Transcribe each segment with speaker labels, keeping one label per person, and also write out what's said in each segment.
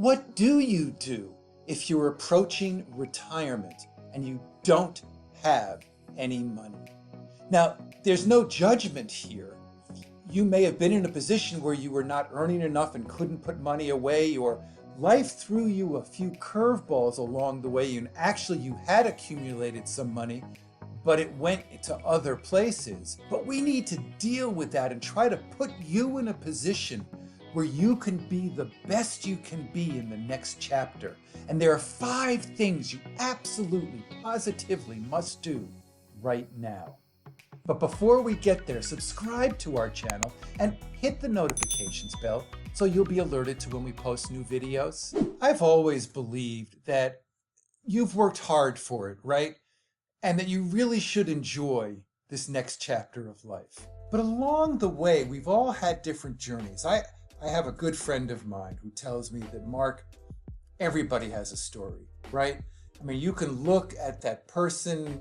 Speaker 1: What do you do if you're approaching retirement and you don't have any money? Now, there's no judgment here. You may have been in a position where you were not earning enough and couldn't put money away, or life threw you a few curveballs along the way and actually you had accumulated some money, but it went to other places. But we need to deal with that and try to put you in a position where you can be the best you can be in the next chapter. And there are 5 things you absolutely, positively must do right now. But before we get there, subscribe to our channel and hit the notifications bell so you'll be alerted to when we post new videos. I've always believed that you've worked hard for it, right? And that you really should enjoy this next chapter of life. But along the way, we've all had different journeys. I have a good friend of mine who tells me that, Mark, everybody has a story, right? I mean, you can look at that person,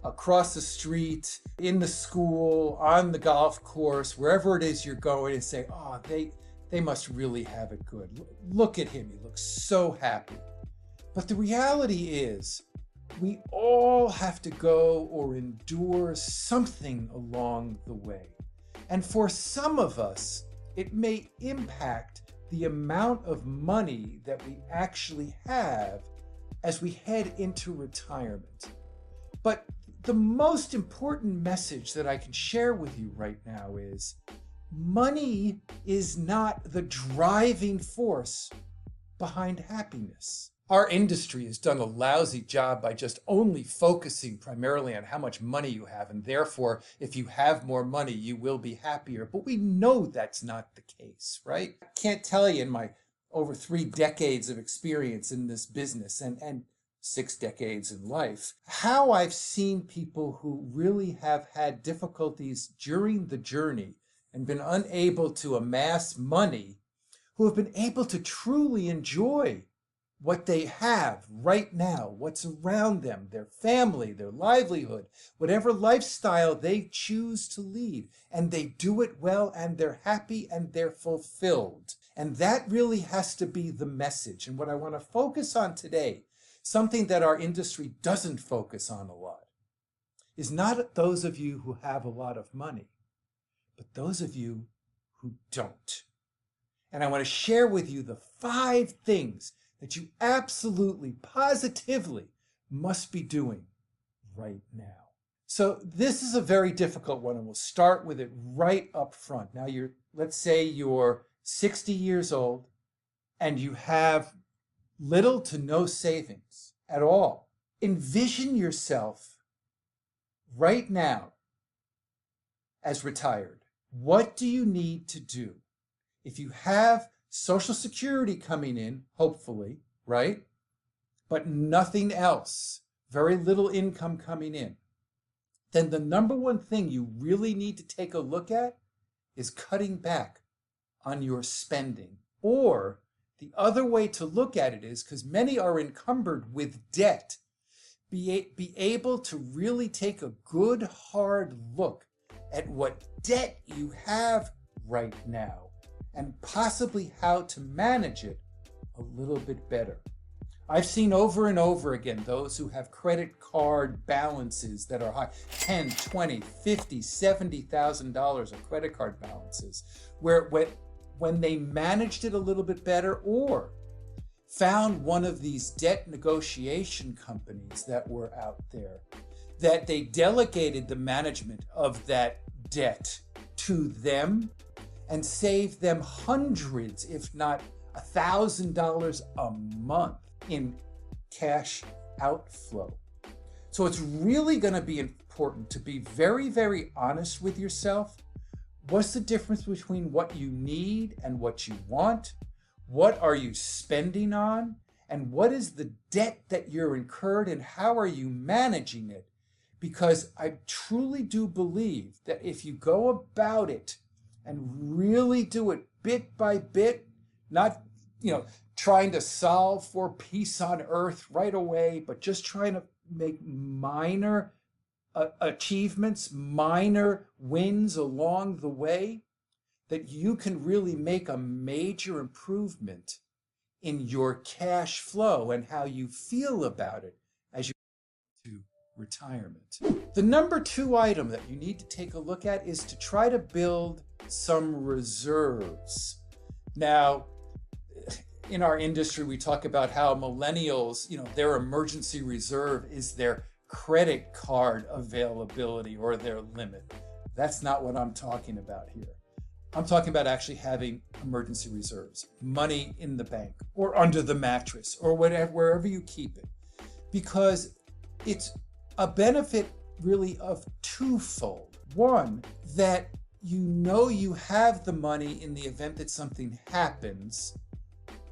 Speaker 1: across the street, in the school, on the golf course, wherever it is you're going, and say, oh, they must really have it good. Look at him, he looks so happy. But the reality is, we all have to go or endure something along the way. And for some of us, it may impact the amount of money that we actually have as we head into retirement. But the most important message that I can share with you right now is money is not the driving force behind happiness. Our industry has done a lousy job by just only focusing primarily on how much money you have, and therefore, if you have more money, you will be happier. But we know that's not the case, right? I can't tell you in my over 3 decades of experience in this business and 6 decades in life, how I've seen people who really have had difficulties during the journey and been unable to amass money, who have been able to truly enjoy what they have right now, what's around them, their family, their livelihood, whatever lifestyle they choose to lead. And they do it well, and they're happy, and they're fulfilled. And that really has to be the message. And what I want to focus on today, something that our industry doesn't focus on a lot, is not those of you who have a lot of money, but those of you who don't. And I want to share with you the 5 things that you absolutely, positively must be doing right now. So this is a very difficult one, and we'll start with it right up front. Now, let's say you're 60 years old and you have little to no savings at all. Envision yourself right now as retired. What do you need to do? If you have Social Security coming in, hopefully, right? But nothing else, very little income coming in, then the number one thing you really need to take a look at is cutting back on your spending. Or the other way to look at it is, because many are encumbered with debt, be able to really take a good hard look at what debt you have right now, and possibly how to manage it a little bit better. I've seen over and over again those who have credit card balances that are high, $10, $20, $50, $70,000 of credit card balances, where when they managed it a little bit better, or found one of these debt negotiation companies that were out there, that they delegated the management of that debt to them and saved them hundreds, if not $1,000 a month in cash outflow. So it's really going to be important to be very, very honest with yourself. What's the difference between what you need and what you want? What are you spending on? And what is the debt that you're incurred, and how are you managing it? Because I truly do believe that if you go about it and really do it bit by bit, not, trying to solve for peace on earth right away, but just trying to make minor achievements, minor wins along the way, that you can really make a major improvement in your cash flow and how you feel about it as you go to retirement. The number 2 item that you need to take a look at is to try to build some reserves. Now, in our industry, we talk about how millennials, their emergency reserve is their credit card availability or their limit. That's not what I'm talking about here. I'm talking about actually having emergency reserves, money in the bank or under the mattress or wherever you keep it, because it's a benefit really of twofold. One, that you have the money in the event that something happens.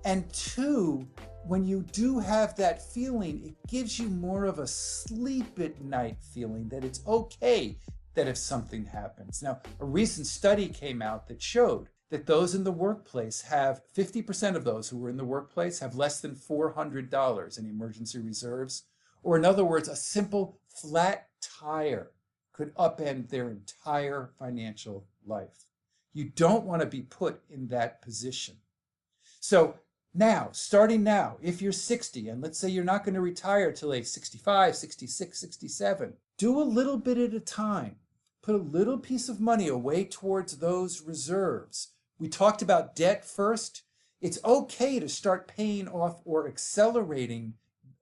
Speaker 1: And 2, when you do have that feeling, it gives you more of a sleep at night feeling that it's okay that if something happens. Now, a recent study came out that showed that those in the workplace 50% of those who were in the workplace have less than $400 in emergency reserves. Or in other words, a simple flat tire could upend their entire financial life. You don't want to be put in that position. So starting now, if you're 60, and let's say you're not going to retire till age 65, 66, 67, do a little bit at a time. Put a little piece of money away towards those reserves. We talked about debt first. It's okay to start paying off or accelerating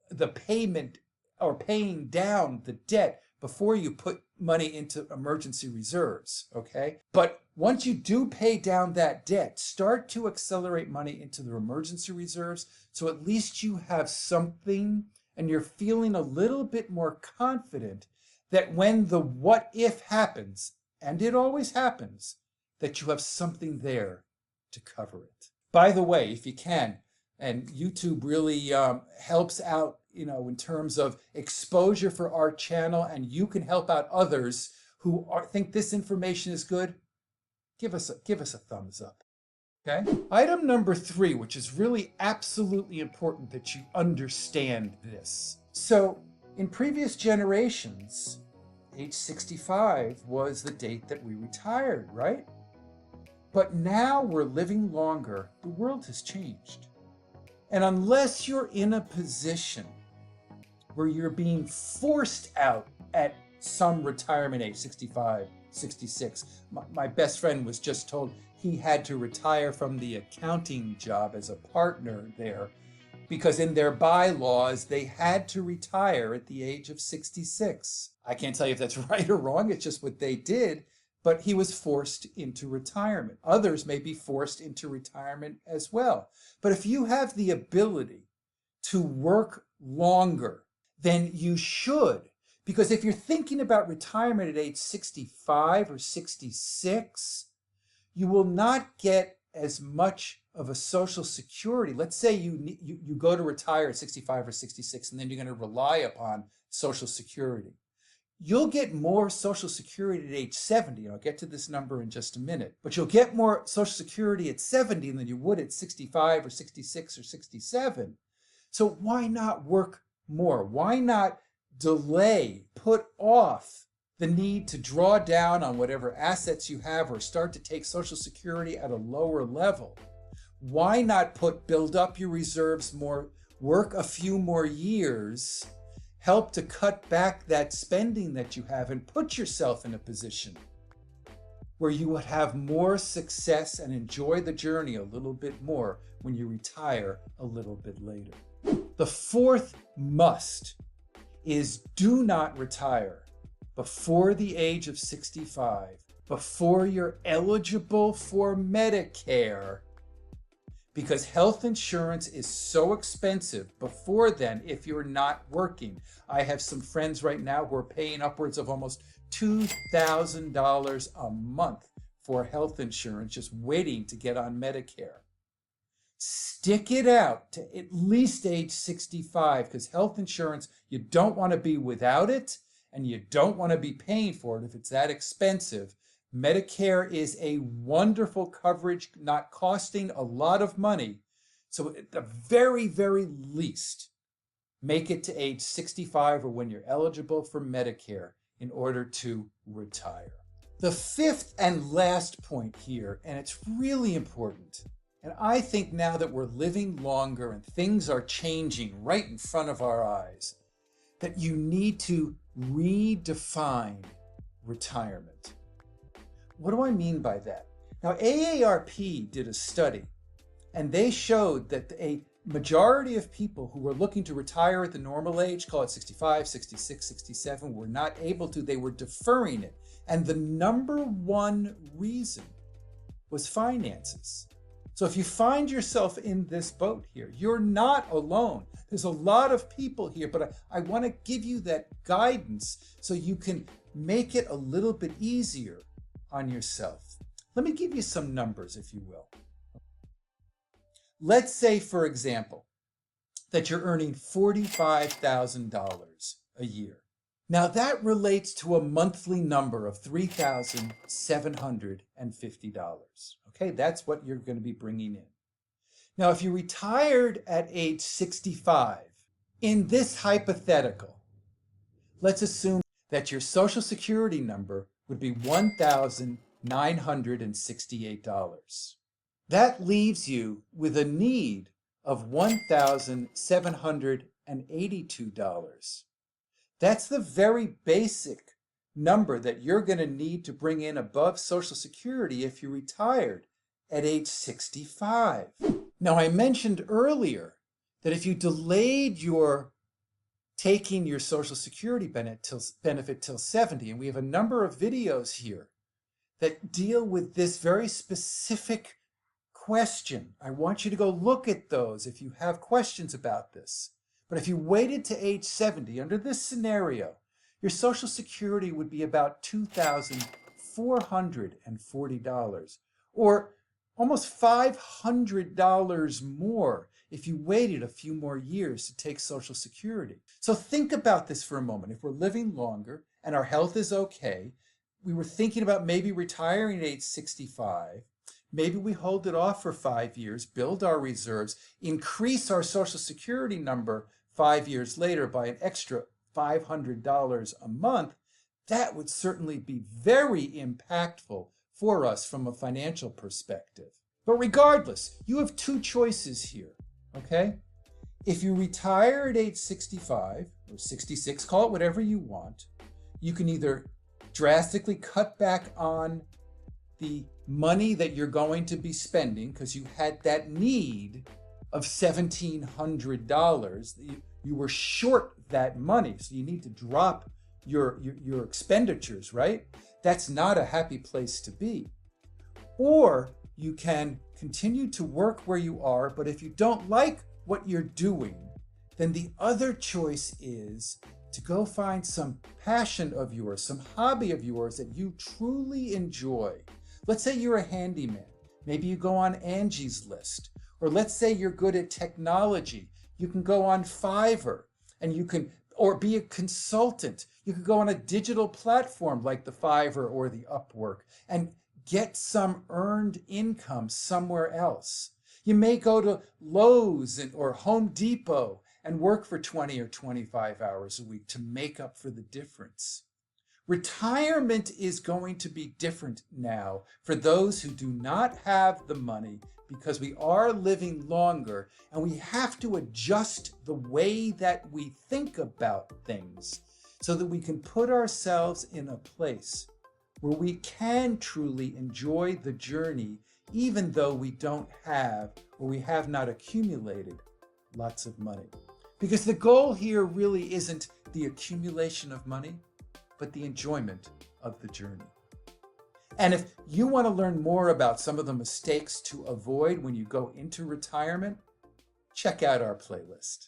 Speaker 1: the payment or paying down the debt before you put money into emergency reserves, okay? But once you do pay down that debt, start to accelerate money into the emergency reserves so at least you have something and you're feeling a little bit more confident that when the what if happens, and it always happens, that you have something there to cover it. By the way, if you can, and YouTube really helps out, in terms of exposure for our channel, and you can help out others who think this information is good, give us a thumbs up. Okay? Item number 3, which is really absolutely important that you understand this. So, in previous generations, age 65 was the date that we retired, right? But now we're living longer. The world has changed. And unless you're in a position where you're being forced out at some retirement age, 65, 66. My best friend was just told he had to retire from the accounting job as a partner there because in their bylaws, they had to retire at the age of 66. I can't tell you if that's right or wrong. It's just what they did. But he was forced into retirement. Others may be forced into retirement as well. But if you have the ability to work longer, then you should. Because if you're thinking about retirement at age 65 or 66, you will not get as much of a Social Security. Let's say you go to retire at 65 or 66, and then you're going to rely upon Social Security. You'll get more Social Security at age 70. I'll get to this number in just a minute. But you'll get more Social Security at 70 than you would at 65 or 66 or 67. So why not work more? Why not delay, put off the need to draw down on whatever assets you have or start to take Social Security at a lower level? Why not build up your reserves more, work a few more years, help to cut back that spending that you have and put yourself in a position where you would have more success and enjoy the journey a little bit more when you retire a little bit later. The fourth must is do not retire before the age of 65, before you're eligible for Medicare, because health insurance is so expensive before then if you're not working. I have some friends right now who are paying upwards of almost $2,000 a month for health insurance, just waiting to get on Medicare. Stick it out to at least age 65, because health insurance, you don't want to be without it, and you don't want to be paying for it if it's that expensive. Medicare is a wonderful coverage, not costing a lot of money. So at the very, very least, make it to age 65 or when you're eligible for Medicare in order to retire. The fifth and last point here, and it's really important, And I think now that we're living longer and things are changing right in front of our eyes, that you need to redefine retirement. What do I mean by that? Now, AARP did a study, and they showed that a majority of people who were looking to retire at the normal age, call it 65, 66, 67, were not able to. They were deferring it. And the number one reason was finances. So if you find yourself in this boat here, you're not alone. There's a lot of people here, but I want to give you that guidance so you can make it a little bit easier on yourself. Let me give you some numbers, if you will. Let's say, for example, that you're earning $45,000 a year. Now that relates to a monthly number of $3,750. Okay, that's what you're going to be bringing in. Now, if you retired at age 65, in this hypothetical, let's assume that your Social Security number would be $1,968. That leaves you with a need of $1,782. That's the very basic number that you're going to need to bring in above Social Security if you retired at age 65. Now, I mentioned earlier that if you delayed your taking your Social Security benefit till 70, and we have a number of videos here that deal with this very specific question. I want you to go look at those if you have questions about this. But if you waited to age 70, under this scenario, your Social Security would be about $2,440, or almost $500 more if you waited a few more years to take Social Security. So think about this for a moment. If we're living longer and our health is okay, we were thinking about maybe retiring at age 65, maybe we hold it off for 5 years, build our reserves, increase our Social Security number 5 years later by an extra $500 a month, that would certainly be very impactful for us from a financial perspective. But regardless, you have two choices here, okay? If you retire at age 65 or 66, call it whatever you want, you can either drastically cut back on the money that you're going to be spending because you had that need of $1,700. You were short that money, so you need to drop your expenditures, right? That's not a happy place to be. Or you can continue to work where you are, but if you don't like what you're doing, then the other choice is to go find some passion of yours, some hobby of yours that you truly enjoy. Let's say you're a handyman. Maybe you go on Angie's List. Or let's say you're good at technology. You can go on Fiverr, and you can, or be a consultant. You could go on a digital platform like the Fiverr or the Upwork and get some earned income somewhere else. You may go to Lowe's or Home Depot and work for 20 or 25 hours a week to make up for the difference. Retirement is going to be different now for those who do not have the money, because we are living longer and we have to adjust the way that we think about things so that we can put ourselves in a place where we can truly enjoy the journey, even though we don't have, or we have not accumulated lots of money. Because the goal here really isn't the accumulation of money, but the enjoyment of the journey. And if you want to learn more about some of the mistakes to avoid when you go into retirement, check out our playlist.